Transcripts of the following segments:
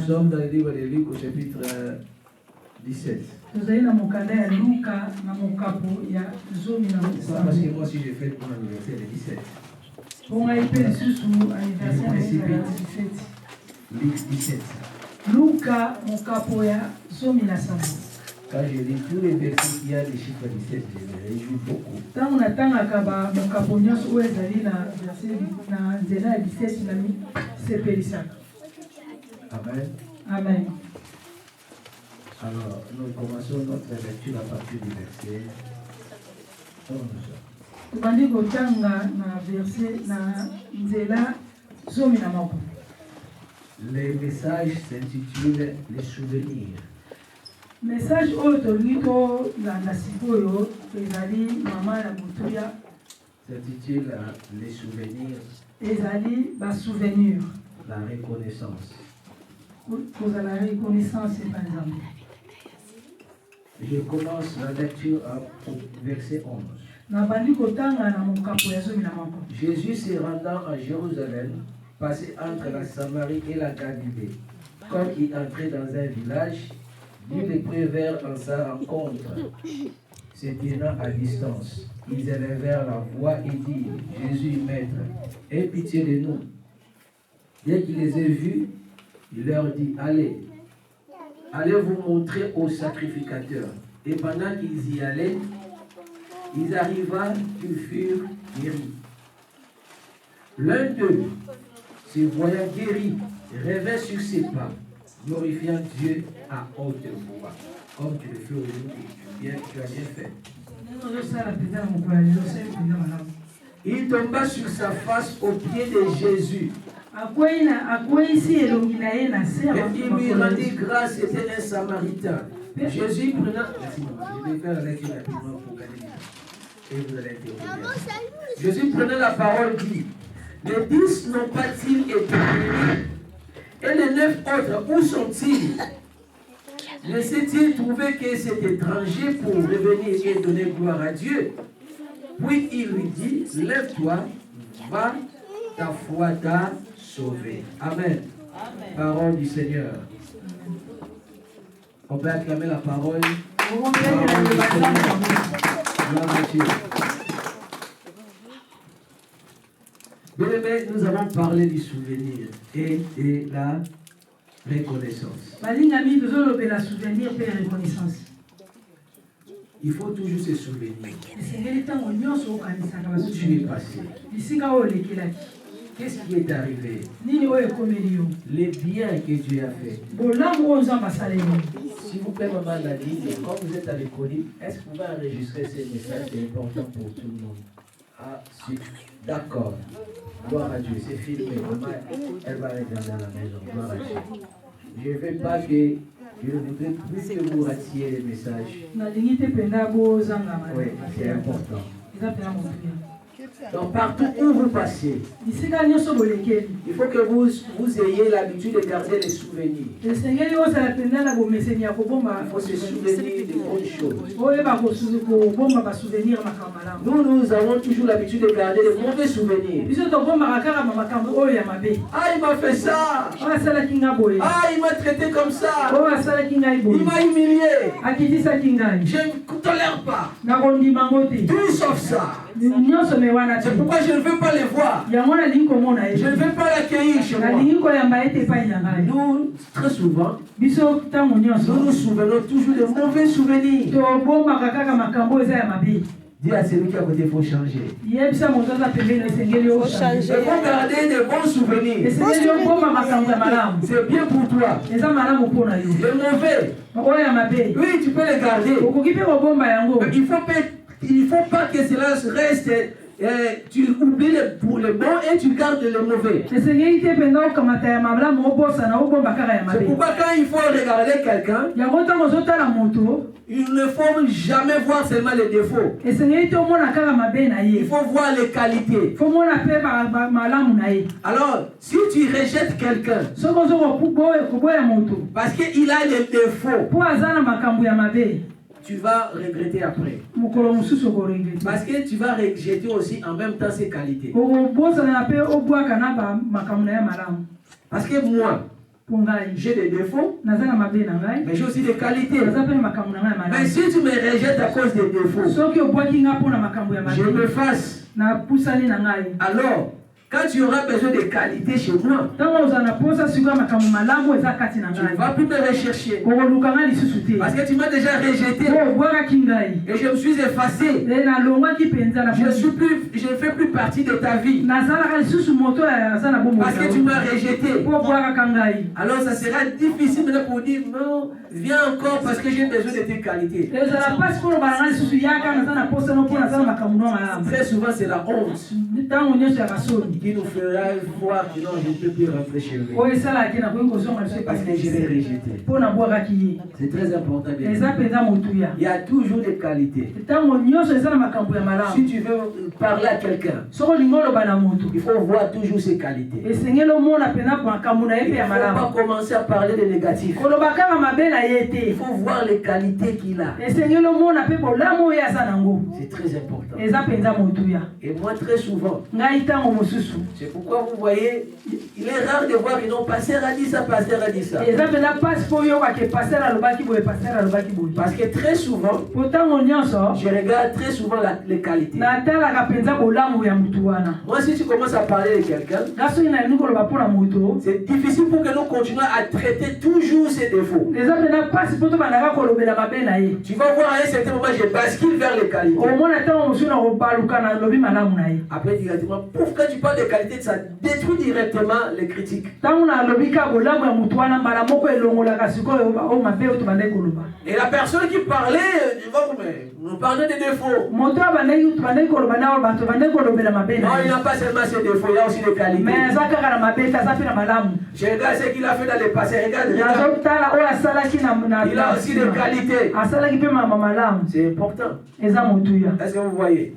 sommes dans le livre de Luc au chapitre 17. C'est pas parce que moi aussi j'ai fait mon anniversaire le 17. Luc 17. Quand je lis tous les versets qui a le chiffre 17, je me réjouis beaucoup. Amen. Amen. Alors, nous commençons notre lecture à partir du verset 11. Les messages s'intitulent les souvenirs. Message autolito la nasikoyo ezali mama la mutuya S'intitule les souvenirs. ezali ba souvenir. La reconnaissance. Pour la reconnaissance par exemple. Je commence la lecture au verset 11. Jésus se rendant à Jérusalem, passait entre la Samarie et la Galilée. Comme il entrait dans un village, lui les prévèrent en sa rencontre, se tenant à distance. Ils élevèrent la voix et dirent: Jésus, Maître, aie pitié de nous. Dès qu'il les eut vus, il leur dit: allez vous montrer au sacrificateur. Et pendant qu'ils y allaient, ils arriva qu'ils furent guéris. L'un d'eux, se voyant guéri, revint sur ses pas, glorifiant Dieu à haute voix. Comme tu le fais aujourd'hui, tu as bien fait. Il tomba sur sa face aux pieds de Jésus. Et il lui rendit grâce, c'était un Samaritain. Jésus prenant... Merci, je vais faire la lecture rapidement pour gagner du temps. Et vous allez interroger. Jésus prenant la parole dit: les 10 n'ont pas-ils été guéris? Et les 9 autres, où sont-ils? Ne s'est-il trouvé que cet étranger pour revenir et donner gloire à Dieu? Puis il lui dit: lève-toi, va, ta foi t'a sauvé. Amen. Amen. Parole du Seigneur. On peut acclamer la parole. Gloire à Dieu. Bien-aimés, nous avons parlé du souvenir et de la reconnaissance. Il faut toujours se souvenir où tu es passé. Qu'est-ce qui est arrivé? Les biens que Dieu a fait. S'il vous plaît, maman Nadine, quand vous êtes à l'école, est-ce que vous pouvez enregistrer ces messages? C'est important pour tout le monde. Ah, d'accord. Gloire à Dieu, c'est filmé. Maman, elle va regarder à la maison. Gloire à Dieu. Je ne veux pas que... Je ne voudrais plus que vous ratiez les messages. Oui, c'est important. Donc partout où vous passez, il faut que vous ayez l'habitude de garder les souvenirs. Il faut se souvenir de bonnes choses. Nous avons toujours l'habitude de garder les mauvais souvenirs. Ah, il m'a fait ça. Ah, il m'a traité comme ça. Il m'a humilié. Je ne tolère pas. Tout sauf ça. C'est pourquoi je ne veux pas les voir. Je ne veux pas l'accueillir chez moi. Nous, très souvent, nous nous souvenons toujours de mauvais souvenirs. Dis à celui qui est à côté, il faut changer. Il faut garder de bons souvenirs. C'est bien pour toi. Le mauvais, oui, tu peux les garder. Mais il ne faut pas que cela reste. Tu oublies pour le bon et tu gardes le mauvais. C'est pourquoi quand il faut regarder quelqu'un, il ne faut jamais voir seulement les défauts. Il faut voir les qualités. Alors, si tu rejettes quelqu'un parce qu'il a les défauts, tu vas regretter après. Parce que tu vas rejeter aussi en même temps ses qualités. Parce que moi, J'ai des défauts, mais j'ai aussi des qualités. Mais si tu me rejettes à cause des défauts, je me fasse. Alors, quand tu auras besoin de qualité chez moi, tu ne vas plus me rechercher. Parce que tu m'as déjà rejeté. Et je me suis effacé. Je ne fais plus partie de ta vie. Parce que tu m'as rejeté. Alors ça sera difficile maintenant pour dire non, viens encore parce que j'ai besoin de tes qualités. Très souvent c'est la honte qui nous fera voir que non, je ne peux plus rentrer chez lui. Parce que je l'ai rejeté. C'est très important. Il y a toujours des qualités. Si tu veux parler à quelqu'un, il faut voir toujours ses qualités. Il ne faut pas commencer à parler de négatif. Il faut voir les qualités qu'il a. C'est très important. Et moi très souvent, c'est pourquoi vous voyez, il est rare de voir que non, pasteur a dit ça, pasteur a dit ça. Parce que très souvent, je regarde très souvent les qualités. Moi, si tu commences à parler de quelqu'un, c'est difficile pour que nous continuions à traiter toujours ses défauts. Tu vas voir à un certain moment, je bascule vers les qualités. Après, directement, pourquoi tu parles de qualité, ça détruit directement les critiques. Et la personne qui parlait, nous parlons des défauts. Non, il n'a pas seulement ses défauts, il a aussi des qualités. Je regarde ce qu'il a fait dans le passé. Regarde. Il a aussi des qualités. C'est important. Est-ce que vous voyez?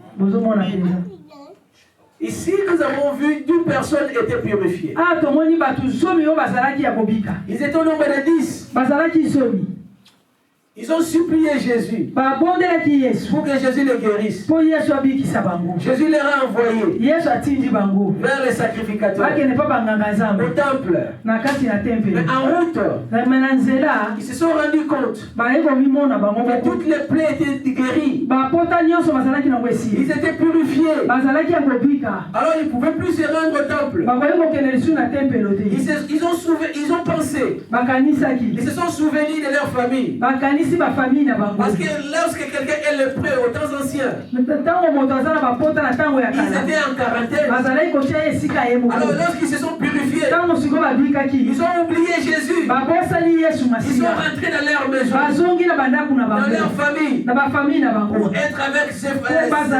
Ici, nous avons vu 10 personnes étaient purifiées. Ils étaient au nombre de 10. Ils ont supplié Jésus pour que Jésus les guérisse. Jésus les a envoyés vers les sacrificateurs, au temple. Mais en route, ils se sont rendus compte que toutes les plaies étaient guéries. Ils étaient purifiés. Alors ils ne pouvaient plus se rendre au temple. Ils ont pensé. Ils se sont souvenus de leur famille. Parce que lorsque quelqu'un est lépreux aux temps anciens, ils étaient en quarantaine. Alors lorsqu'ils se sont purifiés, ils ont oublié Jésus. Ils sont rentrés dans leur maison, dans leur famille, pour être avec leurs femmes,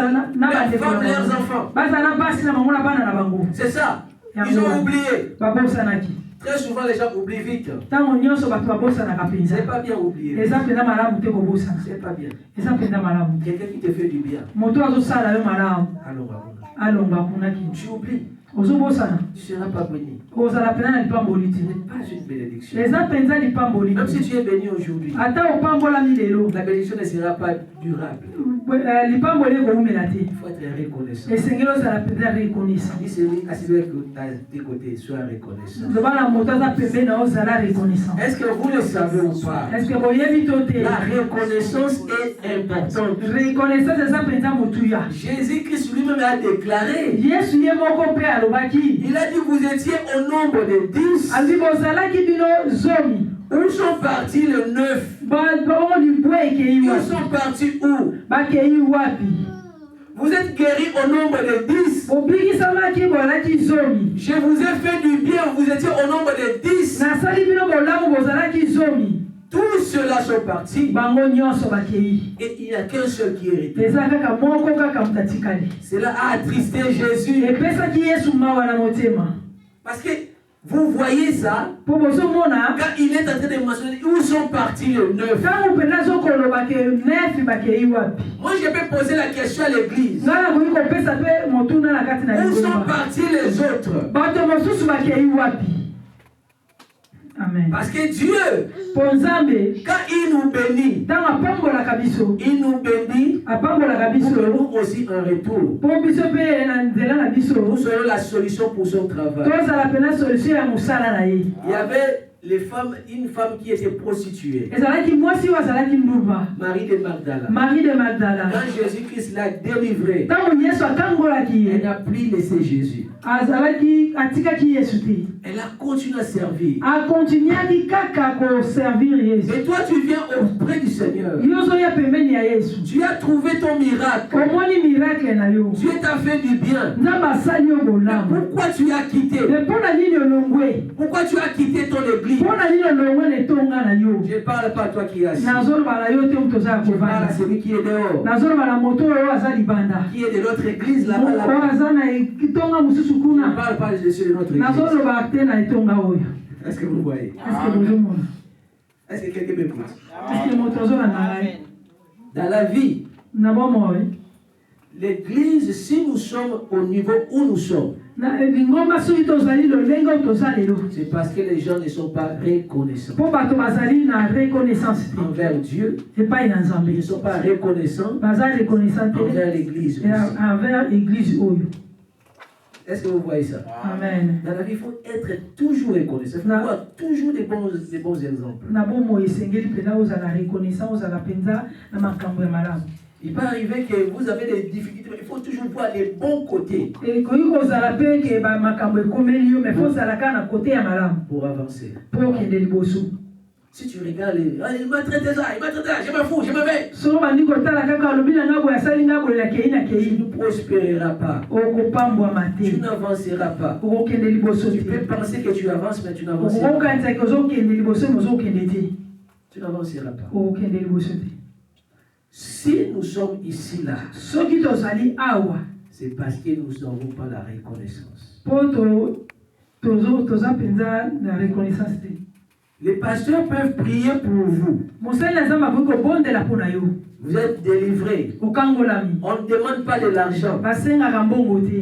leurs enfants. C'est ça. Ils ont oublié. Très souvent, les gens oublient vite. C'est pas bien oublier. C'est pas bien. Quelqu'un qui te fait du bien. Tu oublies. Tu ne seras pas béni. Ce n'est pas une bénédiction. Même si tu es béni aujourd'hui, la bénédiction ne sera pas durable. Il faut être reconnaissant. Dis celui à tes côtés, sois reconnaissant. Est-ce que vous le savez ou pas? La reconnaissance est importante. Jésus-Christ lui-même a déclaré. Il a dit vous étiez au nombre de 10. Où sont partis les 9? Ils sont partis où? Vous êtes guéris au nombre de 10. Je vous ai fait du bien, vous étiez au nombre de 10. Tous ceux-là sont partis. Et il n'y a qu'un seul qui est resté. Cela a attristé Jésus. Parce que vous voyez ça, quand il est en train de mentionner où sont partis les 9. Moi je peux poser la question à l'église. Où sont partis les autres? Amen. Parce que Dieu, quand il nous bénit, il nous bénit pour que nous aussi en retour, nous soyons la solution pour son travail. Il y avait une femme qui était prostituée. ezalaki mwasi oyo azalaki ndumba Marie de Magdala. Marie de Magdala. Quand Jésus-Christ l'a délivrée, ntango yesu akangolaki elle ye n'a plus laissé Jésus. azalaki atikaki yesu te Elle a continué à servir. akontinuaki kaka koservir yesu. Et toi, tu viens auprès du Seigneur. yo ozoya pembeni ya yesu Tu as trouvé ton miracle. omoni miracle na yo Dieu t'a fait du bien. nzambe asali yo bolamu. Pourquoi tu as quitté? me mpo na nini olongwe Pourquoi tu as quitté ton église? mpo na nini olongwe na etonga na yo. Je ne parle pas à toi qui es assis. nazoloba na yo te moto oza ya Je parle à kovanda. celui qui est dehors. nazoloba na moto oyo aza libanda Qui est de notre église là-bas. oyo là-bas. aza na etonga mosusu Je ne kuna. parle pas de ceux de notre église. nazoloba te na etonga oyo. Est-ce que vous voyez? eske bozomona Est-ce que quelqu'un m'écoute? eske moto ozolanda ngai Dans la vie, na bomoi l'église, si nous sommes au niveau où nous sommes, na lingomba soki tozali lolenge oyo toza lelo c'est parce que les gens ne sont pas reconnaissants mpo bato bazali na reconnaissance te envers Dieu. epai na Ils nzambe ne sont pas reconnaissants baza reconnaissant te envers l'église. aussi. envers église oyo. Est-ce que vous voyez ça? Amen. Dans la vie, il faut être toujours reconnaissant. Il faut avoir toujours des bons exemples. na bomoi esengeli mpenza ozala reconnaissant ozala mpenza na makambo ya malamu. Il peut arriver que vous avez des difficultés, mais il faut toujours voir les bons côtés ekoki kozala mpe ke makambo ekomeli yo me fo ozala kaka na kote ya malamu pour avancer. mpo okende liboso. Si tu regardes, il m'a traité ça, je m'en fous, je m'en vais. soko bandi kotala kaka alobi na nga boye asali nga boye na kei na Tu kei ne prospéreras pas. okopambwama Tu te n'avanceras pas. okokende liboso Tu te peux penser que tu avances, mais tu n'avanceras pas. okokanisaki ozokende liboso me ozokende te Tu n'avanceras pas. okokende liboso te. Si nous sommes ici, là, soki tozali awa c'est parce que nous n'avons pas la reconnaissance. mpo toza mpenza na reconnaissance te. Les pasteurs peuvent prier pour vous. mosali na nzambe akoki kobondela mpo na yo Vous êtes délivrés. okangolami. On ne demande pas de l'argent. basengaka mbongo te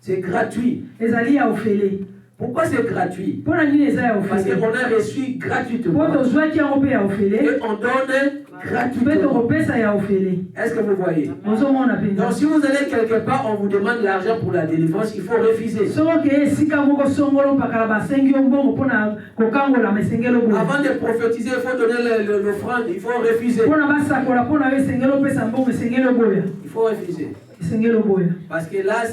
C'est gratuit. ezali ya ofele. Pourquoi c'est gratuit? mpo na nini eza ya Parce ofele? qu'on a reçu mpo gratuitement. tozwaki yango mpe ya ofele Et on donne mpe gratuitement. tokopesa ya ofele. Est-ce que vous voyez? ozomona Donc mpenza si vous allez quelque part, on vous demande l'argent pour la délivrance, il faut refuser. soki okeye esika moko songolo mpakala basengi yo mbongo mpo na kokangolama esengeli oboye. Avant de prophétiser, il faut donner l'offrande, il faut refuser. mpo na basakola mpo na yo esengeli opesa mbongo esengeli oboya Il faut refuser. esengeli oboya. Parce que là,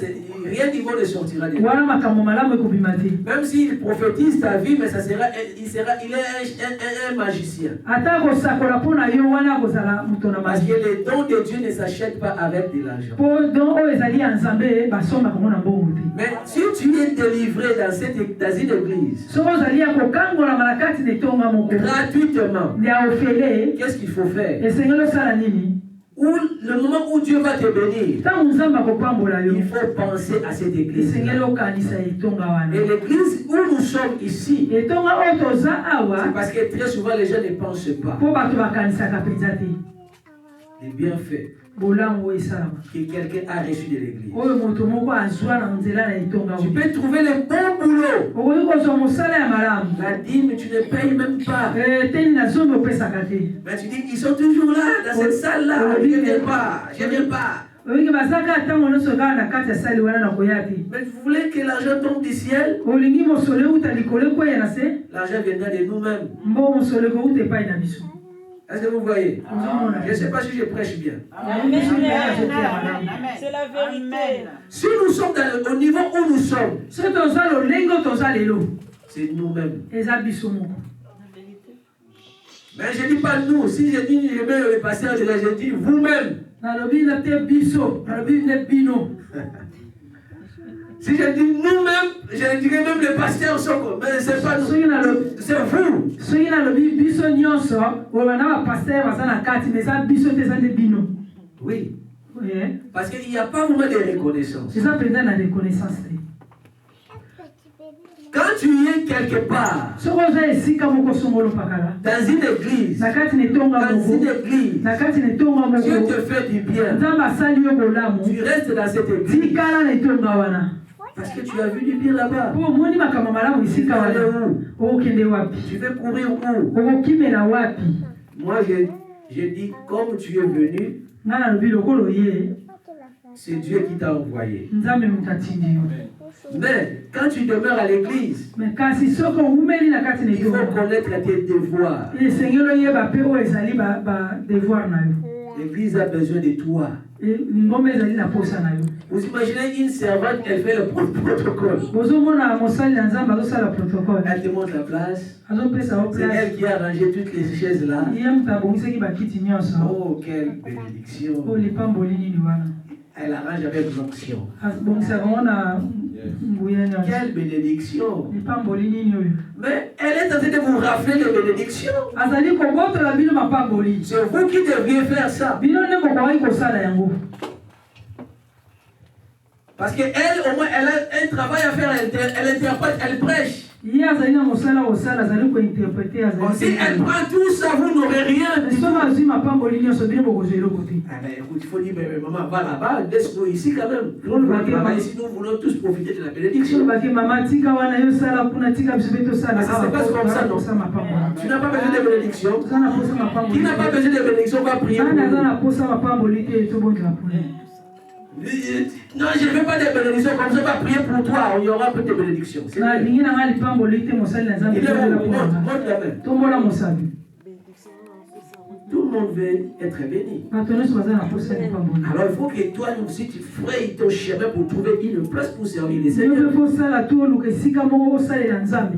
rien du bon ne sortira de là. wana makambo malamu ekobima te. Même s'il prophétise ta vie, mais il est un magicien. ata kosakola mpo na yo wana akozala moto na Parce que maji. les dons de Dieu ne s'achètent pas avec de l'argent. mpo don oyo ezali ya nzambe basombaka ngo na mbongo te. Mais si tu es délivré dans une église, soki ozali ya kokangolama na kati na etonga moko gratuitement, ya ofele qu'est-ce qu'il faut faire? esengeli osala nini? Le moment où Dieu va te bénir, ntango nzambe akopambola yo il faut penser à cette église. esengeli okanisa etonga wana. Et l'église où nous sommes ici, etonga oyo toza c'est awa parce que très souvent les gens ne pensent pas mpo bato bakanisaka mpenza te les bienfaits bolamu oyo esalama que quelqu'un a reçu de l'église. oyo moto moko azwa na nzela na etonga Tu oyo. peux trouver le bon boulot. okoki kozwa mosala ya malamu La dîme, tu ne payes même pas. teni na zomi opesaka te. Mais tu dis, ils sont toujours là, dans cette salle-là. Je ne viens pas, je ne viens pas. olingi bazaka ntango nyonso kaka na kati ya sali wana na koya te. Mais vous voulez que l'argent tombe du ciel? olingi mosolo euta likolo ekwea na se L'argent viendra de nous-mêmes. mbo mosolo ekouta epai na biso. Est-ce que vous voyez? ozomona Je ne sais pas si je prêche bien. C'est la vérité. Si nous sommes au niveau où nous sommes, soki toza lolenge oyo toza lelo c'est nous-mêmes. eza biso moko. Mais je ne dis pas nous. Si je dis je mets le pasteur, je dis vous-même. nalobi na te biso nalobi ne bino. Si je dis nous-mêmes, je dirais même les pasteurs sont. Mais ce n'est pas nous. C'est vous. soki nalobi biso nyonso oyo na bapaster baza na kati me eza biso te eza nde bino. Oui. Oye, Parce qu'il n'y a pas vraiment de reconnaissance. eza mpenza na reconnaissance te. Quand tu es quelque part, soki oza esika moko songolo mpakala dans une église, na kati na etonga dans une moko église, na kati na etonga Dieu te moko fait du bien. nzambe asali yo bolamu Tu restes dans cette église tikala na etonga wana parce que tu as vu du bien là-bas. mpo omoni makambo malamu esika Tu vas aller wana où? okokende wapi Tu veux courir où? okokimela wapi. Moi, je dis, comme tu es venu, nga nalobi lokolo ye c'est Dieu qui t'a envoyé. nzambe mtatindi yo. Mais quand tu demeures à l'église, Mais kasi soko umeli na kati na il faut yo. connaître tes devoirs. Le Seigneur yeba pe o ezali ba devoir na yo. L'église a besoin de toi. Ngombe ezali na posa na yo. Vous imaginez une servante, elle fait le protocole. Bozomona mosali ya nzambe azosala protocole. Elle te montre la place. Azopesa o C'est place. elle qui a rangé toutes les chaises là. Ye mutu abongisaki bakiti nyonso. Oh, quelle bénédiction. O lipamboli nini wana. Elle arrange avec l'onction. Abongisaka ngo na nguya nyonso. Quelle bénédiction. Lipamboli nini oyo. Mais elle est en train de vous rappeler les bénédictions. Azali kobotola bino mapamboli. C'est vous qui devriez faire ça. Bino nde bokoki kosala yango. Parce qu'elle, au moins, elle a un travail à faire, elle interprète, elle prêche. Ye azali na mosala osala azali kointerprete azali. Si elle prend tout ça, vous n'aurez rien. Soki azwi mapamboli nyonso bino bokozwa eloko te. Ah ben écoute, il faut dire, mais maman, va là-bas, laisse-nous ici quand même. Nous, ici, nous voulons tous profiter de la bénédiction. Baki mama tika wana yo sala kuna tika biso beto sala. Mais ça se passe comme ça, non? Tu n'as pas besoin de bénédiction. Zana posa mapamboli. Qui n'a pas besoin de bénédiction va prier pour Ana zana nous. posa mapamboli te to bon japon. Non, je ne veux pas de bénédiction, comme ça, on va prier pour toi, il y aura peu de bénédiction. C'est Na bien. lingi na ngali pamboli te mosali na zambe. Il est où? Montre la main. Tombola mosabi. Tout le monde veut être béni. Batono so bazana posa ni pamboli. Alors il faut que toi aussi tu frayes ton chemin pour trouver une place pour servir les Yo Seigneurs. fo sala to luke sika moko sala na nzambe.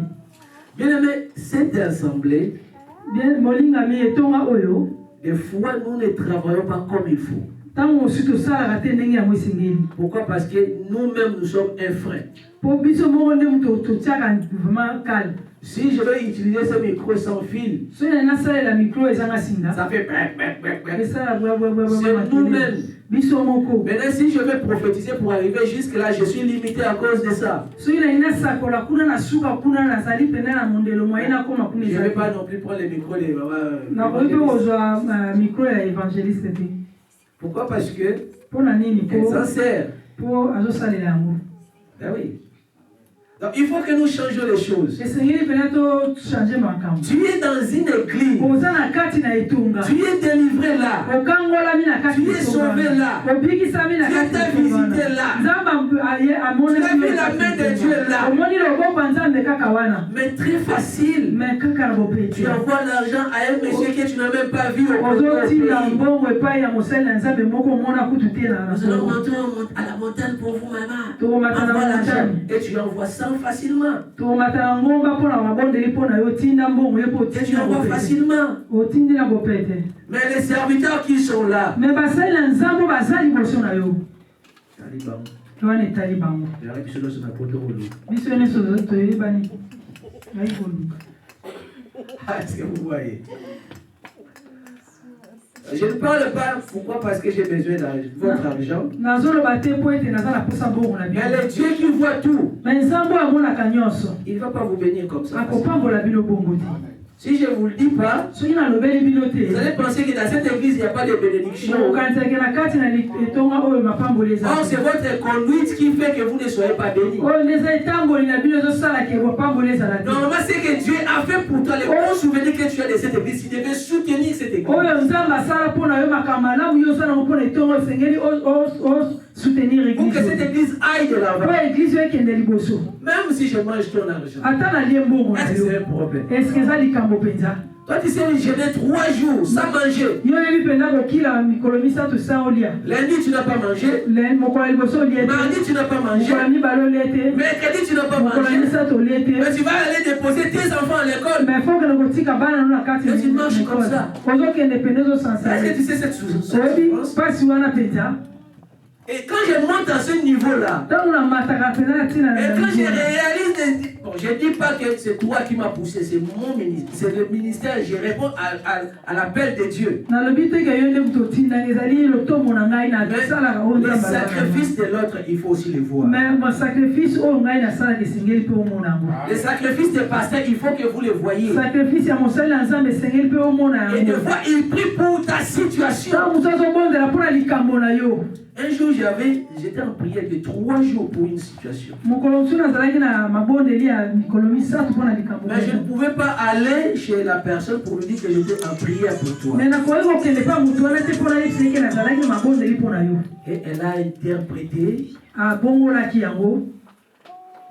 Bien aimé, cette assemblée, Bien molinga mi etonga oyo. des fois nous ne travaillons pas comme il faut. Tango suto sala te ndenge ya mwesengeli. Pourquoi? Parce que nous-mêmes nous sommes un frein. Po biso moko nde muto to tiaka vraiment calme. Si je vais utiliser ce micro sans fil, So na sala la micro ezanga singa. ça fait bec, bec, bec, bec. Esala bwa C'est nous-mêmes. Biso moko. Maintenant, si je vais prophétiser pour arriver jusque-là, je suis limité à cause de ça. soki na ina sakola kuna na suka kuna nazali pene na mondelo mwa ina koma kuna Je ne vais ezali pas non plus prendre les micros des nakoki mpe mamans. kozwa micro ya évangéliste te Pourquoi? Parce que mpo na nini elle s'en sert. mpo azosalela yango Ben oui. Donc il faut que nous changions les choses. esengeli pene tochange makambo Tu es dans une église. oza na kati na etonga Tu es délivré là. okangolami na kati Tu es sauvé là. obikisami na Dieu kati t'a visité là. nzambe Tu as vu la main de Dieu là. omoni loboko ya nzambe kaka wana Mais très facile. me kaka na Tu bopeti envoies l'argent à un monsieur que tu n'as même pas vu au ozotinda pays. mbongo epai ya mosali na nzambe moko omona kutu te na Nous allons monter à la montagne pour vous, maman. tokomata na Envoie l'argent. montagne Et tu envoies ça facilement. tokomata na ngomba mpo na mabondeli mpo na yo tinda mbongo ye mpo Et tu otindi na envoies bopete facilement. otindi na bopete Mais les serviteurs qui sont là. me basali na nzambe baza liboso na yo Taliban. wana etali bango biso nyonso toyebani ngai koluka Est-ce que vous voyez? Je ne parle pas. Pourquoi? Parce que j'ai besoin de votre argent. nazoloba te mpo ete naza na posa mbongo na Mais bino le Dieu qui voit tout, me nzambe oyo amonaka nyonso il ne va pas vous bénir comme ça. akopambola bino bongo te Si je ne vous le dis pas, soki nalobeli bino vous te allez penser que dans cette église, il n'y a pas de bénédiction. okokanisaki na kati na etonga oyo mapamboli eza Or, c'est votre conduite qui fait que vous ne soyez pas bénis. oyo nde eza etamboli na bino ezosalaka mapamboli ezala te Normalement, c'est que Dieu a fait pour toi les bons souvenirs que tu as de cette église. Il devait soutenir cette église. oyo nzambe asala mpo na yo makambo malamu yo osalango mpo na etongo esengeli soutenir Pour que église cette église aille de po l'avant. église oyo ekende liboso Même si je mange ton argent. ata nalie mbongo na Est-ce que yo c'est un problème? eske eza likambo mpenza Toi, tu sais, jeûner 3 jours sans manger. yo oyebi mpenza kokila mikolo misato sa olia Lundi, tu n'as pas mangé. mokolo ya liboso olie te Mardi, tu n'as pas mangé. mokolo ya mibale olie te Mercredi, tu n'as pas mokolo ya mangé. misato olie te Mais tu vas aller déposer tes enfants à l'école. mais fokende kotika bana no na kati Mais tu marches comme ça. ozokende pene Est-ce que ozosansale tu sais cette oyebi souffrance? mpasi wana mpenza Et quand je monte à ce niveau-là, ntango namataka mpenza na ntina et quand je na réalise, bon, je ne dis pas que c'est toi qui m'as poussé, c'est mon ministère, c'est le ministère, je réponds à l'appel de Dieu. nalobi te ke yo nde moto otinda ezali lotombo na ngai nasalaka oyo Les nzambe sacrifices de l'autre, il faut aussi les voir. mais basacrifice oyo ngai nasalaka esengeli mpe omona yango Les sacrifices des pasteurs, il faut que vous les voyez. sacrifice ya mosali na nzambe esengeli mpe omona Et des yango fois, il prie pour ta situation. ntango moto azobondela mpo na likambo na yo Un jour, j'étais en prière de 3 jours pour une situation. Mais je ne pouvais pas aller chez la personne pour lui dire que j'étais en prière pour toi. Et elle a interprété.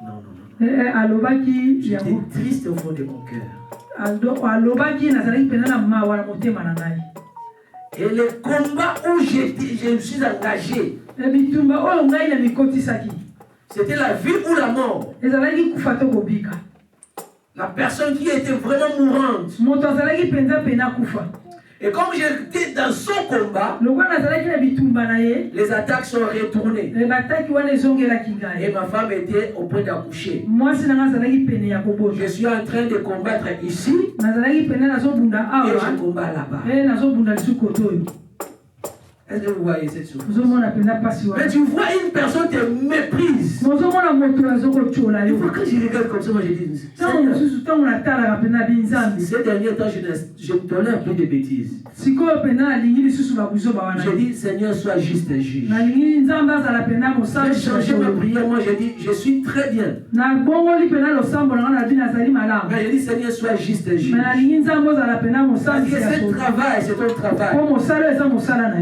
Non. J'étais triste au fond de mon cœur. Et le combat où je me suis engagé, c'était la vie ou la mort. La personne qui était vraiment mourante. Et comme j'étais dans son combat, les attaques sont retournées. Et ma femme était au point d'accoucher. Je suis en train de combattre ici et je combats là-bas. Est-ce que vous voyez cette chose? Mais tu vois une personne te méprise. Il faut que je regarde comme ça, moi je dis, ces derniers temps, je ne tolère plus de bêtises. Je dis, Seigneur, sois juste et juge. J'ai changé ma prière, moi je dis, je suis très bien. Mais je dis, Seigneur, sois juste et juge. Parce que ce travail, c'est ton travail.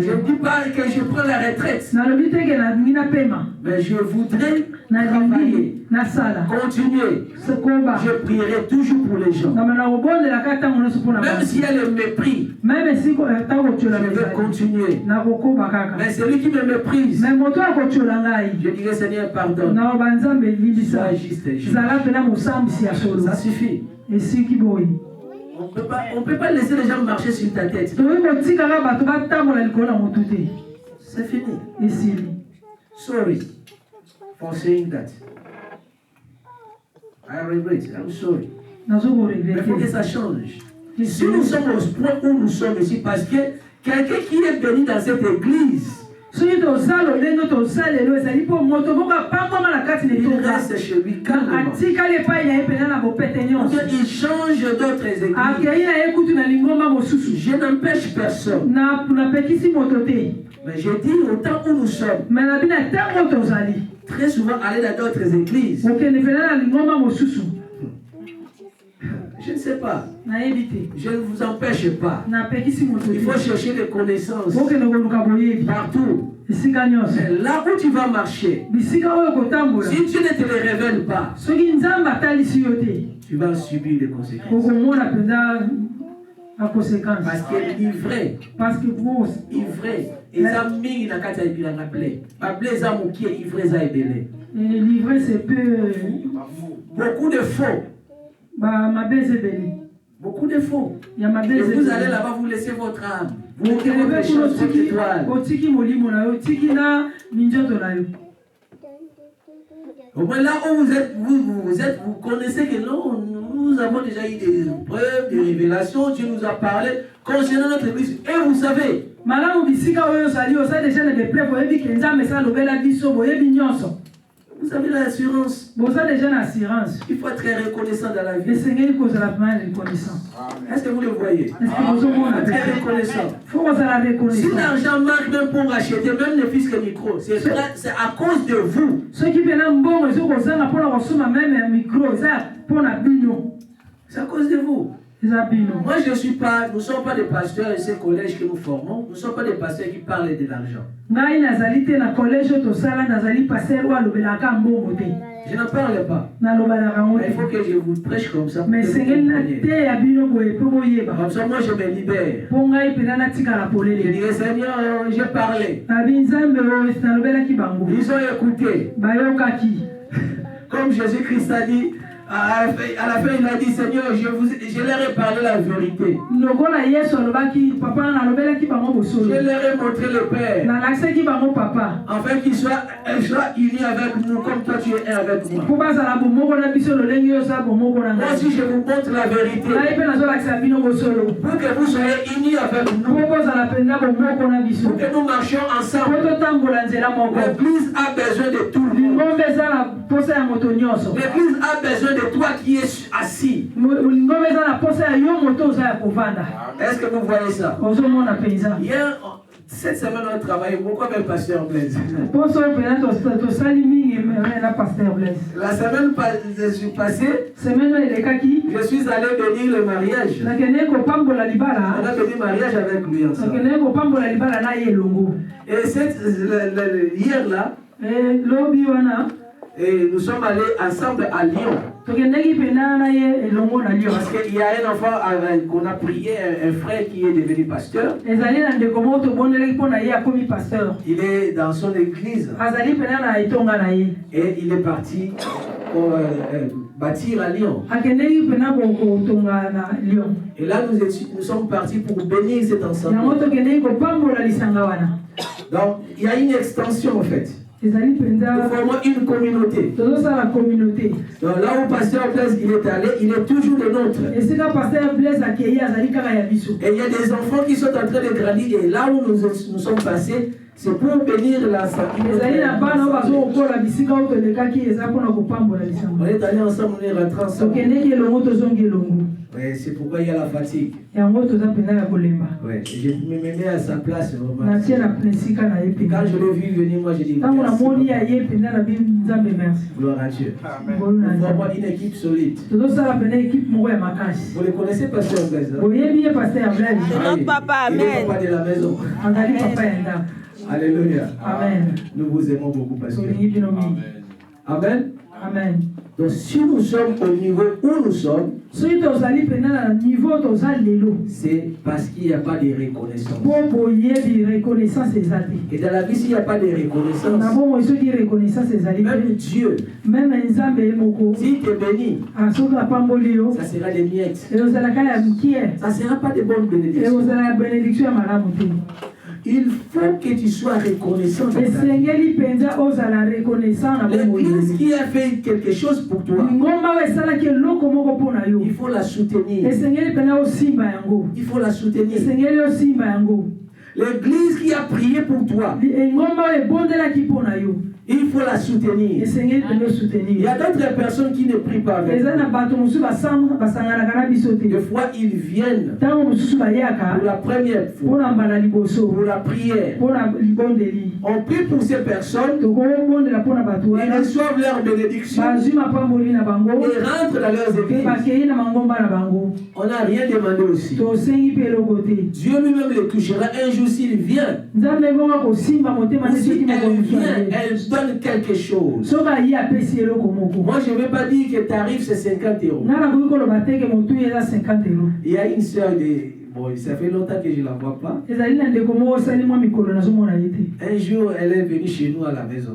Je dis pas que je prends la retraite. Mais je voudrais travailler, continuer. Je prierai toujours pour les gens. Même s'il y a le mépris, je vais continuer. Mais celui qui me méprise, je dirai, Seigneur, pardonne. Sois juste et juste. Ça suffit. On ne peut pas laisser les gens marcher sur ta tête. C'est fini. Sorry for saying that. I regret. I'm sorry. Mais il faut que ça change. Si nous sommes au point où nous sommes ici, parce que quelqu'un qui est venu dans cette église, il reste chez lui calmement. Il change d'autres églises. Je n'empêche personne. Mais je dis au temps où nous sommes, très souvent aller dans d'autres églises. Je ne sais pas. Je ne vous empêche pas. Il faut chercher des connaissances partout. Mais là où tu vas marcher, si tu ne te les révèles pas, tu vas subir les conséquences. Parce que l'ivré, l'ivré c'est peu. Beaucoup de faux. Beaucoup de faux. Et vous allez là-bas, vous laissez votre âme. Vous mettez votre chance, votre étoile. Au moins là où vous êtes, vous connaissez que non, nous avons déjà eu des preuves, des révélations. Dieu nous a parlé concernant notre église. Et vous savez, vous avez l'assurance. Il faut être reconnaissant dans la vie. Est-ce que vous le voyez? Très reconnaissant. Si l'argent manque même pour acheter, même ne fût-ce que micro, c'est à cause de vous. C'est à cause de vous. Moi, je ne suis pas, nous ne sommes pas des pasteurs et ces collèges que nous formons, nous ne sommes pas des pasteurs qui parlent de l'argent. Je n'en parle pas. Mais il faut que je vous prêche comme ça. Comme ça, moi, je me libère. Je dirais, Seigneur, j'ai parlé. Ils ont écouté. Comme Jésus-Christ a dit, à la fin, il a dit, Seigneur, je leur ai parlé la vérité. Je leur ai montré le Père. Afin qu'ils soient unis avec nous, comme toi tu es un avec moi. Moi aussi, je vous montre la vérité. Pour que vous soyez unis avec nous. Pour que nous marchions ensemble. L'Église a besoin de tout le monde. L'Église a besoin de toi qui es assis. Est-ce que vous voyez ça? Hier, Cette semaine, on a travaillé. Pourquoi même pasteur Blaise? La semaine passée, je suis allé bénir le mariage. On a béni le mariage avec lui ensemble. Et hier là, et nous sommes allés ensemble à Lyon. Parce qu'il y a un enfant qu'on a prié, un frère qui est devenu pasteur. Il est dans son église. Et il est parti pour bâtir à Lyon. Et là, nous sommes partis pour bénir cet ensemble. Donc, il y a une extension en fait. Nous formons une communauté. Donc là où Pasteur Blaise il est allé, il est toujours le nôtre. Et il y a des enfants qui sont en train de grandir. Et là où nous sommes passés, c'est pour bénir l'ensemble. On est allé ensemble, on est rentré ensemble. Ouais, c'est pourquoi il y a la fatigue. Ouais, je me mets à sa place. Vraiment. Quand je l'ai vu venir, moi j'ai dit merci. Gloire à Dieu. Nous formons une équipe solide. Vous les connaissez, Pasteur Blaise? C'est notre papa, amen. Il est papa de la maison. Alléluia. Amen. Nous vous aimons beaucoup, Pasteur. Amen. Amen. Amen. Donc si nous sommes au niveau où nous sommes, c'est parce qu'il n'y a pas de reconnaissance. Et dans la vie, s'il n'y a pas de reconnaissance, même Dieu, s'il te bénit, ça sera des miettes. Ça ne sera pas de bonnes bénédictions. Il faut que tu sois reconnaissant. L'église qui a fait quelque chose pour toi, il faut la soutenir. Il faut la soutenir. L'église qui a prié pour toi, il faut la soutenir. Il y a d'autres personnes qui ne prient pas avec nous. Des fois, ils viennent pour la première fois, pour la prière. On prie pour ces personnes, ils reçoivent leur bénédiction et rentrent dans leurs églises. On n'a rien demandé aussi. Dieu lui-même les touchera un jour s'il vient. Ou si elle vient, elle donne quelque chose. Moi, je ne vais pas dire que tarif c'est 50 €. Il y a une soeur de... Bon, ça fait longtemps que je ne la vois pas. Un jour, elle est venue chez nous à la maison.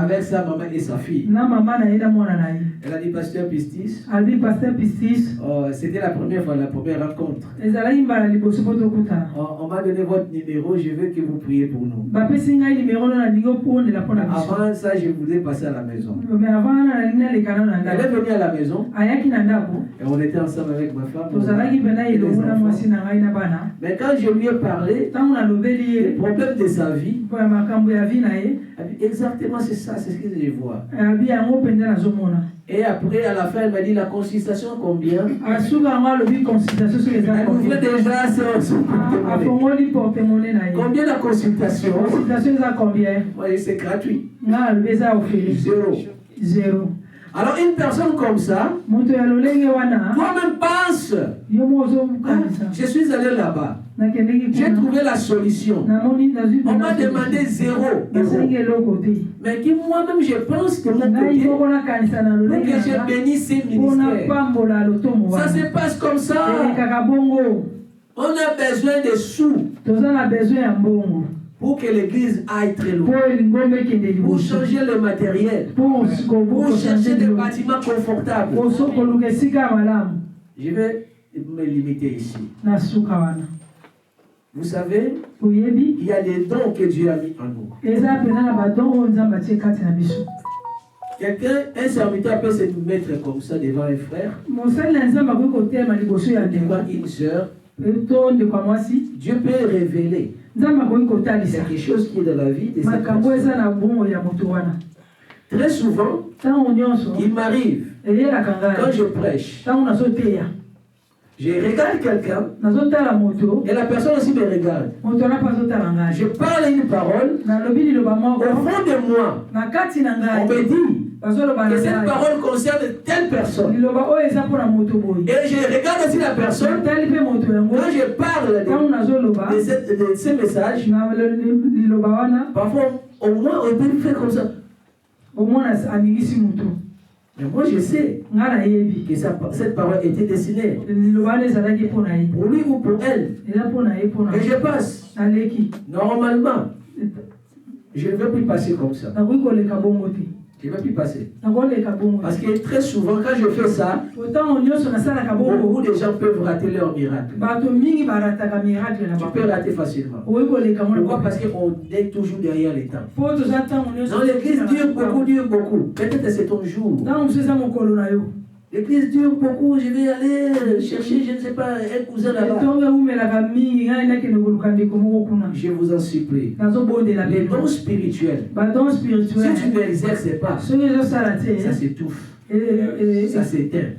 Avec sa maman et sa fille. Elle a dit, Pasteur Pistis. Oh, c'était la première fois, la première rencontre. On m'a donné votre numéro, je veux que vous priez pour nous. Avant ça, je voulais passer à la maison. Elle est venue à la maison. Et on était ensemble avec ma femme. Mais quand je lui ai parlé des problèmes de sa vie, exactement c'est ça, c'est ce que je vois. Et après, à la fin, elle m'a dit la consultation combien? Elle ouvrait déjà son porte-monnaie. Combien la consultation? Oui, c'est gratuit. 0. Alors une personne comme ça, toi-même pense, je suis allé là-bas, j'ai trouvé la solution. On m'a demandé 0 €. Mais que moi-même je pense que mon côté, pour que je bénisse ces ministères. Ça se passe comme ça. On a besoin de sous pour que l'église aille très loin, pour changer le matériel, pour chercher des bâtiments confortables. Je vais me limiter ici. Vous savez, il y a des dons que Dieu a mis en nous. Quelqu'un, un serviteur peut se mettre comme ça devant un frère, devant une soeur. Dieu peut révéler quelque chose qui est dans la vie de cette personne. Très souvent, il m'arrive, quand je prêche, Je regarde quelqu'un nazotala moto et la personne aussi me regarde. moto na pas zotala ngai Je parle une parole. nalobi liloba Au moko fond de moi, na kati na on ngai me dit bazoloba que na cette ngai parole concerne telle personne. liloba oyo eza mpona moto boye Et je regarde aussi la personne. natali mpe moto yango Quand je parle ntango nazoloba de ces messages, na liloba wana parfois, au moins, on peut faire comme ça. omona aningisi moto Mais moi, je sais ngai nayebi que cette parole était destinée liloba wana ezalaki mpona ye pour lui ou pour elle. eza mpona ye mpona Et je passe. naleki Normalement, je ne vais plus passer comme ça. nakoki koleka bongo te Je ne vais plus passer. nakoleka bongo Parce que très souvent, quand je fais ça, otango nyonso nasalaka bongo beaucoup de gens peuvent rater leur miracle. bato mingi barataka miracle na Tu peux bango rater facilement. okoki koleka Pourquoi? mona Parce qu'on est toujours derrière les temps. po toza ntango nyonso Dans l'église, dure beaucoup. Peut-être c'est ton jour. ntango mosusu eza mokolo na yo L'église dure beaucoup. Je vais aller chercher, je ne sais pas, un cousin là-bas. etongo eumelaka mingi ngai nakende koluka ndeko moko kuna Je vous en supplie. nazobondela Les bino dons spirituels, badon si spirituel tu ne l'exerces pas, soki ezosala te ça s'étouffe, ça s'éteint.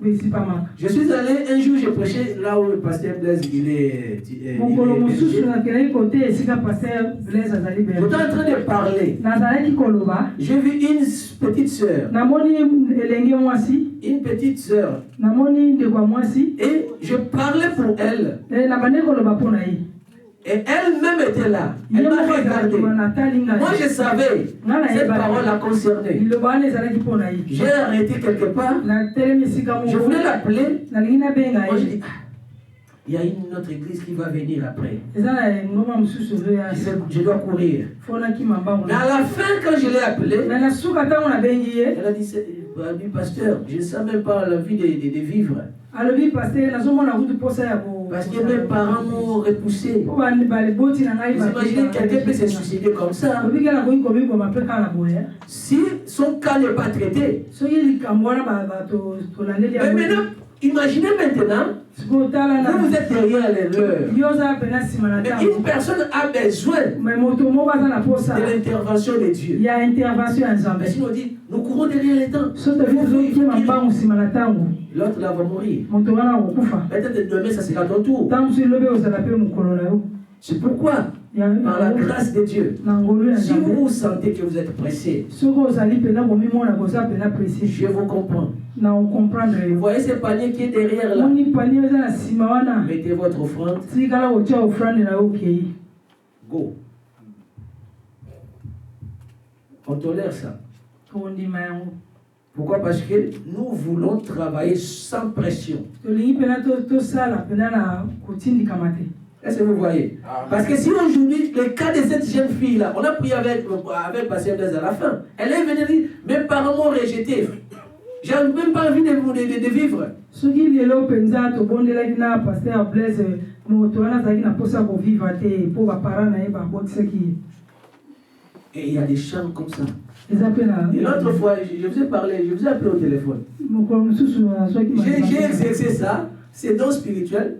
esipamaka Je suis allé un jour, j'ai prêché là où le pasteur Blaise il est. mokolo mosusu nakendaki kote esika paster blaise azali J'étais en train de parler. nazalaki koloba J'ai vu une petite sœur. namoni elenge mwasi Une petite sœur. namoni ndeko ya mwasi Et je parlais pour elle. na bandeki koloba mpo na ye Et elle-même était là. ye Elle m'a moko regardé. azalaki natali Moi, ngai je savais. Cette parole la concernait. liloba wana ezalaki mpo na ye J'ai arrêté quelque part. natelemi esika Je moko voulais l'appeler. nalingi nabenga Moi, je ye dis, ah, il y a une autre église qui va venir après. eza na ngoma mosusu ozoya Je dois courir. fonaki mambango Mais à la fin, quand je l'ai appelée, me na suka ntango nabengi ye elle a dit, pasteur, je ne sens même pas l'envie de vivre. alobi paster nazomona kutu posa ya Parce que mes parents m'ont repoussé. po baleboti na ngai Vous imaginez quelqu'un peut se suicider comme ça. obiki nakoki kobikoma mpe kaka na boye Si son cas n'est pas traité. soki likambo wana tolandeli Mais maintenant, imaginez maintenant, sikoyo tala vous êtes derrière l'erreur. yo oza mpena nsima na Mais ntango une personne a besoin me moto moko aza na posa de l'intervention de Dieu. ya intervention ya nzambe Mais sinon on dit, nous courons derrière les temps. so tobi tozokiema mbango nsima na ntango L'autre là va mourir. moto wana akokufa Peut-être demain, ça sera ton tour. ntango mosusu elobi ozala mpe mokolo na yo C'est pourquoi, par la grâce de Dieu, na ngolu ya si nzambe vous sentez que vous êtes pressé, soki ozali mpena komimona koza mpena presi je vous comprends. na okomprendre Vous yo voyez ce panier qui est derrière là. moni pani eza na nsima wana Mettez votre offrande. tikala kotia ofrande na yo okei Go. On tolère ça. tondima yango Pourquoi? Parce que nous voulons travailler sans pression. tolingi mpena tosala mpena na kotindikama te Est-ce que vous voyez? Parce que si aujourd'hui, le cas de cette jeune fille-là, on a pris avec Pasteur Blaise à la fin. Elle est venue dire, mes parents m'ont rejeté. J'ai même pas envie de vivre. soki lelo mpenza tobondelaki na paster blaise moto wana azalaki na mposa kovivre te mpo bapara na ye babotisaki ye Et il y a des chants comme ça. eza mpe na Et l'autre fois, je vous ai parlé, je vous ai appelé au téléphone. mokolo mosusu azwaki J'ai exercé ça, c'est don spirituel.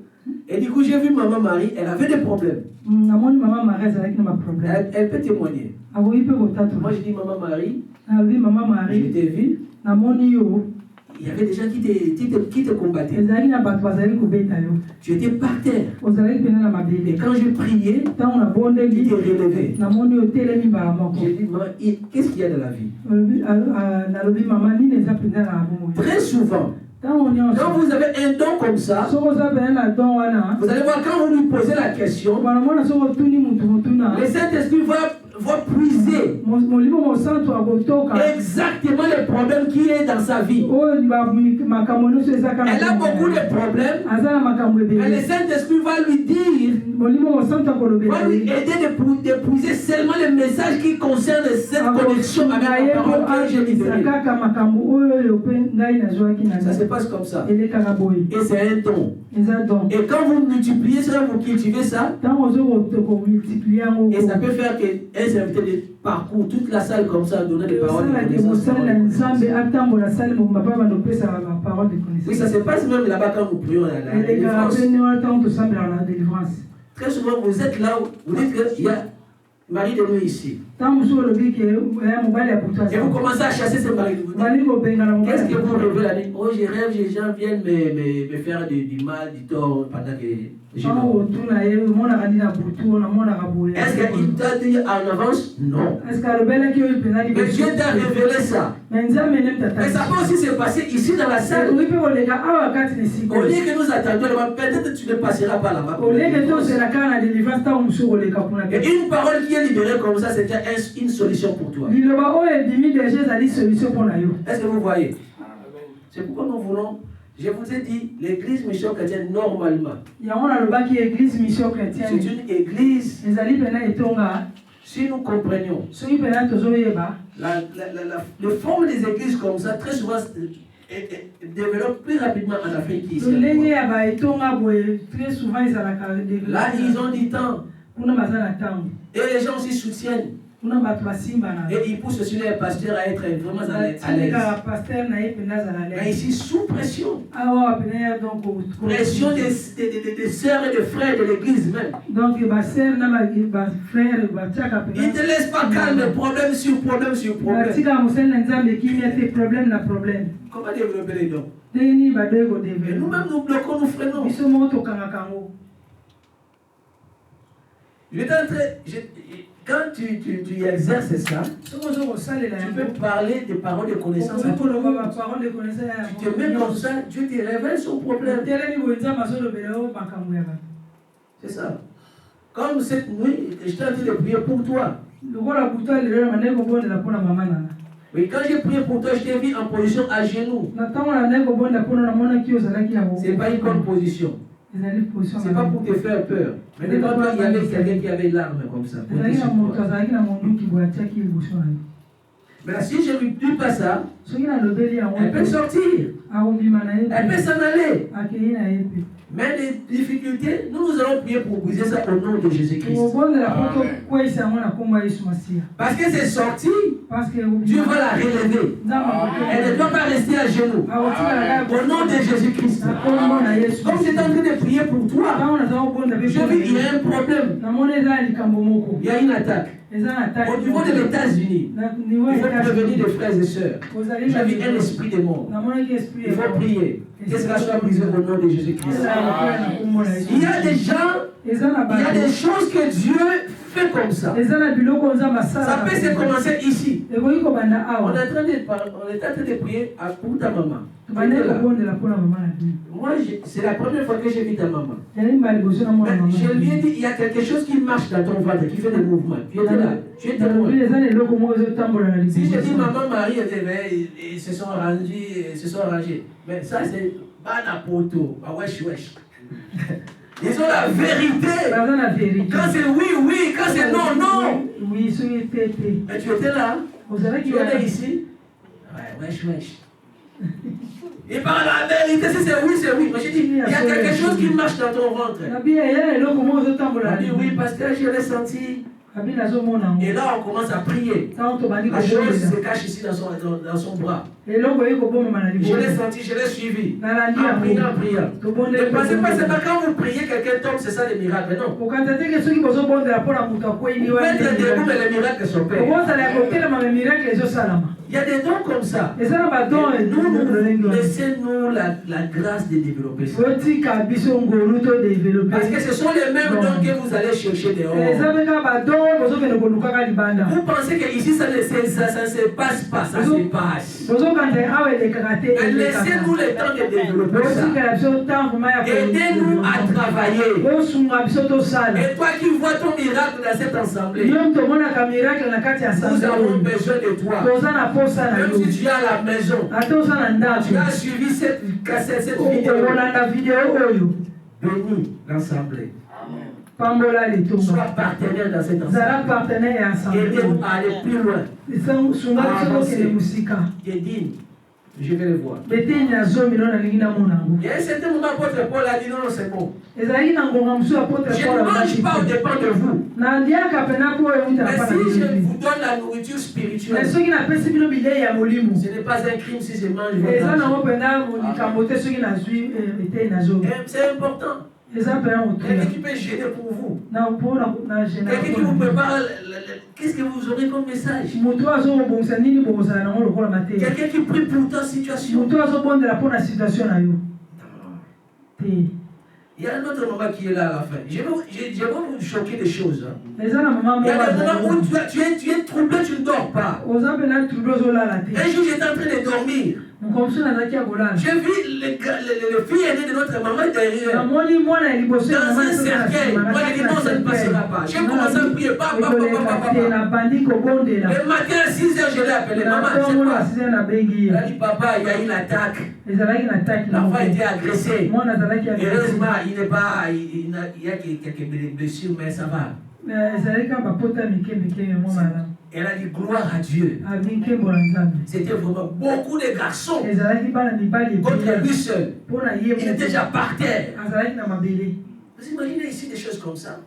Et du coup, j'ai vu Maman Marie, elle avait des problèmes. namoni mama marie azalaki na baproblème Elle peut témoigner. akoki mpe kotatola Moi, je dis Maman Marie, alobi mama je marie t'ai vu. namoni yo Il y avait des gens qui te combattaient. ezalaki na bato bazali kobeta yo Tu étais par terre. ozalaki mpena na Et mabele quand je priais, ntango il nabondeli t'est relevé. namoni otelemi mbala moko J'ai dit, maman, qu'est-ce qu'il y a dans la vie? nalobi mama nini eza mpenza na bomoi Très souvent, ntango nyonso quand vous avez un don comme ça, soki oza mpena na don wana vous allez voir, quand vous lui posez la question, banamona soki otuni mutu motuna le Saint-Esprit va puiser molimo mosantu akotoka exactement le problème qui est dans sa vie. oyo makambo nyonso ezaka Elle a beaucoup de problèmes, aza na makambo mais le ebele Saint-Esprit va lui dire, molimo mosantu akolobela va lui aider d'épouser seulement les messages qui concernent cette connexion avec la parole que j'ai libérée. kaka makambo oyo oyo mpe ngai nazwaki na Ça se passe comme ça. elekaka boye Et c'est un don. eza don Et quand vous multipliez ça, vous cultivez ça, ntango ozo komultiplie yango et ça peut faire qu'un serviteur de parcours toute la salle comme ça, donner des paroles de osalaki connaissance. mosali na nzambe atambola sali mobimba mpe bando opesa baparole de Oui, ça connaissance se passe même là-bas quand nous prions à la elekaka délivrance. mpe wana ntango tosambela na délivrance Très souvent, vous êtes là, vous dites qu'il y a Marie de nous ici. Et vous commencez à chasser ces maris. Qu'est-ce que vous rêvez la nuit? Oh, je rêve, les gens viennent me faire du mal, du tort pendant que je dors. Est-ce qu'il t'a dit en avance? Non. Mais Dieu t'a révélé ça. Mais ça peut aussi se passer ici dans la salle. Au lieu que nous attendions, peut-être tu ne passeras pas là-bas. Et une parole qui est libérée comme ça, c'est déjà une solution pour toi. Est-ce que vous voyez? C'est pourquoi nous voulons, je vous ai dit, l'église mission chrétienne normalement. C'est une église. Si nous comprenions, la forme des églises comme ça, très souvent, développe plus rapidement en Afrique qu'ici. Là, ils ont du temps. Et les gens aussi soutiennent. Et ils poussent aussi les pasteurs à être vraiment à l'aise. Mais ici, sous pression. Pression des sœurs et des frères de l'église même. Ils ne te laissent pas calme, problème sur problème sur problème. Comment développer les dons? Et nous-mêmes, nous bloquons, nous freinons. Quand tu exerces ça, tu peux parler des paroles de connaissance. Tu te mets comme ça, Dieu te révèle son problème. C'est ça. Comme cette nuit, j'étais en train de prier pour toi. Oui, quand j'ai prié pour toi, je t'ai vu en position à genoux. C'est pas une bonne position. C'est pas pour te faire peur. Mais devant toi, il y avait quelqu'un qui avait l'arme comme ça. Mais si je ne lui dis pas ça, elle peut sortir. Elle peut s'en aller. Mais les difficultés, nous allons prier pour briser ça au nom de Jésus-Christ. Parce que c'est sorti, Dieu va la relever. Elle ne doit pas rester à genoux. Au nom de Jésus-Christ. Comme j'étais en train de prier pour toi, je vis qu'il y a un problème. Il y a une attaque. Au niveau de l'États-Unis, il faut prévenir les frères et sœurs. J'avais un esprit de mort. Il faut prier. Que cela soit brisé au nom de Jésus-Christ. Il y a des gens, il y a des choses que Dieu fait comme ça. Ça peut se commencer ici. On est en train de prier pour ta maman. Moi, c'est la première fois que j'ai vu ta maman. Mais je lui ai dit, il y a quelque chose qui marche dans ton ventre, qui fait des mouvements. Tu étais là. Tu étais loin. Si je dis maman, Marie, ils se sont rangés. Mais ça, c'est Banapoto. Wesh, wesh. Ils ont la vérité. Quand c'est oui, oui. Quand c'est non, non. Mais tu étais là. Tu étais ici. Ouais, wesh, wesh. Il parle la vérité. Si c'est oui, c'est oui. Mais je dis, il y a quelque chose qui marche dans ton ventre. Il dit oui, parce que je l'ai senti. Et là, on commence à prier. La chose se cache ici dans son bras. Je l'ai senti, je l'ai suivi. En priant. Ne pensez pas, c'est pas quand vous priez, quelqu'un tombe, c'est ça les miracles. Non. Vous pouvez être debout, mais les miracles s'opèrent. Il y a des dons comme ça. Laissez-nous la grâce de développer ça. Parce que ce sont les mêmes dons que vous allez chercher dehors. Vous pensez qu'ici, ça ne se passe pas, ça se passe. Mais laissez-nous le temps de développer ça. Aidez-nous à travailler. Et toi qui vois ton miracle dans cette assemblée, nous avons besoin de toi. Même si tu es à la maison, tu as suivi cette vidéo, bénis l'assemblée. Sois partenaire dans cette assemblée. Aidez-nous à aller plus loin. Aidez-nous. Je vais le voir. Il y a un certain moment, apôtre Paul a dit non, c'est bon. Je ne mange pas au dépend de vous. Mais si je vous donne la nourriture spirituelle, ce n'est pas un crime si je mange votre argent. C'est important. Quelqu'un qui peut gêner pour vous. Quelqu'un qui vous prépare. Qu'est-ce que vous aurez comme message? Quelqu'un qui prie pour ta situation. Il y a un autre moment qui est là à la fin. Je vais vous choquer des choses. Hein. Il y a des moments où tu es troublé, tu ne dors pas. Un jour, j'étais en train de dormir. J'ai vu les filles aînées de notre maman derrière. Dans un cercueil. Moi, j'ai dit non, ça ne passera pas. J'ai commencé à prier. Le matin à 6h, je l'ai appelé. Maman, c'est quoi? Elle a dit, papa, il y a une attaque. L'enfant a été agressé. Heureusement, il n'est pas. Il y a quelques blessures, mais ça va. Elle a dit gloire à Dieu. C'était vraiment beaucoup de garçons contre lui seul. Il était déjà par terre. Vous imaginez ici des choses comme ça?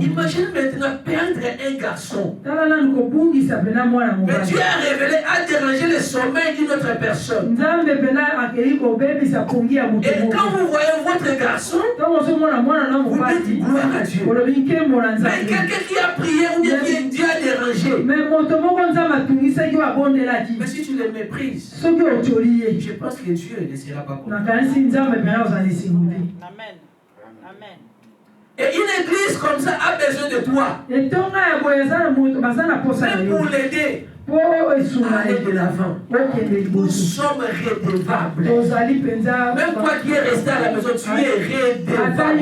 Imagine maintenant perdre un garçon. Mais Dieu a révélé, a dérangé le sommeil d'une autre personne. Et quand vous voyez votre garçon, vous dites gloire à Dieu. Mais quelqu'un qui a prié ou bien qui Dieu a dérangé. Mais si tu le méprises, je pense que Dieu ne sera pas content. Amen. Amen. Et une église comme ça a besoin de toi. Même pour l'aider. Aller de l'avant. Nous sommes redevables. Même toi qui es resté à la maison, tu es redevable.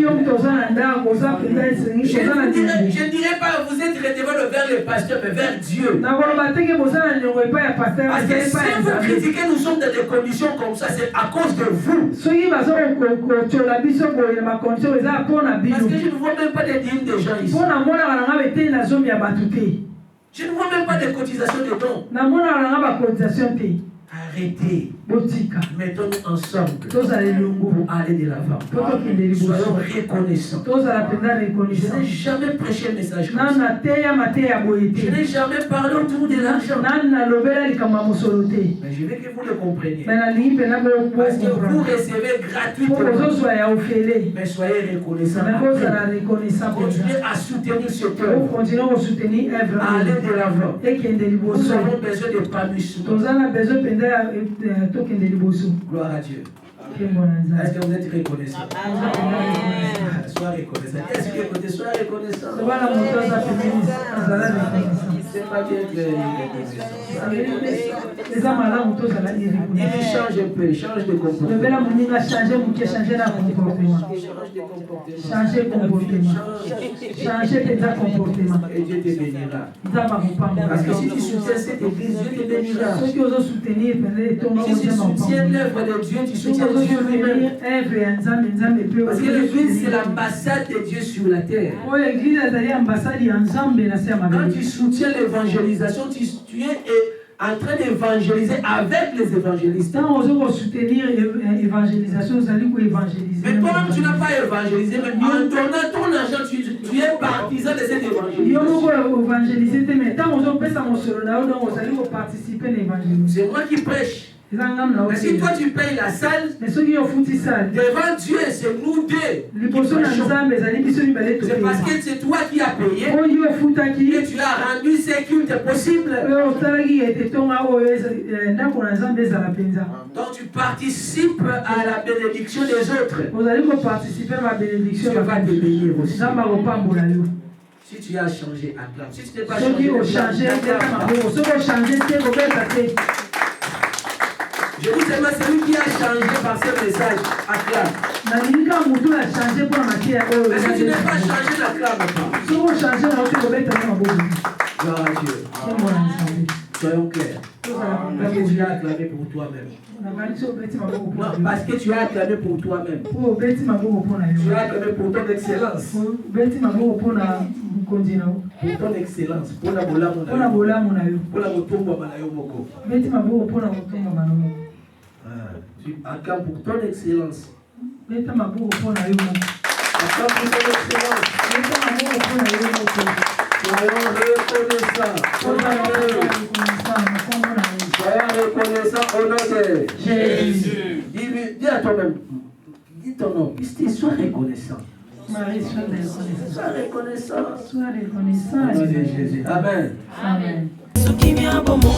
Je ne dirais pas vous êtes redevable vers le pasteur, mais vers Dieu. Parce que si vous critiquez, nous sommes dans des conditions comme ça, c'est à cause de vous. Parce que je ne vois même pas des dîmes de gens ici. Je ne vois même pas de cotisation de dons. Arrêtez. Mettons-nous ensemble pour aller de l'avant. Soyons reconnaissants. Je n'ai jamais prêché un message comme ça. Je n'ai jamais parlé autour de l'argent. Mais je veux que vous le compreniez. Parce que vous recevez gratuitement. Mais soyez reconnaissants. Continuez à soutenir ce œuvre. Allez de l'avant. Nous avons besoin de épanouissement. Gloire à Dieu. Est-ce que vous êtes reconnaissant? Sois reconnaissant. Est-ce que sois reconnaissant? C'est pas bien que il change un peu, change de comportement. Et Dieu te bénira. Parce que si tu soutiens cette église, Dieu te bénira. Si tu soutiens l'œuvre de Dieu, tu soutiens Dieu lui-même. Parce que l'église, c'est l'ambassade de Dieu sur la terre. Quand tu soutiens l'évangélisation, tu es en train d'évangéliser avec les évangélistes. Mais toi-même, tu n'as pas évangélisé, mais en donnant ton argent, tu es partisan de cette évangélisation. C'est moi qui prêche. Mais si toi tu payes la salle, devant Dieu, c'est nous deux. C'est parce que c'est toi qui as payé et tu as rendu ce qui était possible. Donc tu participes à la bénédiction des autres. Tu vas te bénir aussi. Si tu as changé, acclame. Si tu n'es pas changé, je dis seulement celui qui a changé par ce message, acclame. Mais si tu n'es pas changé, n'acclame pas. Gloire à Dieu. Soyons clairs. Parce que tu as acclamé pour toi-même. Non, parce que tu as acclamé pour toi-même. Tu as acclamé pour ton excellence. Pour ton excellence. Pour la pour la tu acclames pour ton excellence. Acclame pour ton excellence. Soyons reconnaissants au nom de Jésus. Dis à toi-même. ton nom. Pistis, sois reconnaissant. Marie, sois reconnaissant. Sois reconnaissant. Sois Au reconnaissant. nom de Jésus. Amen. Amen. Soki mi abomo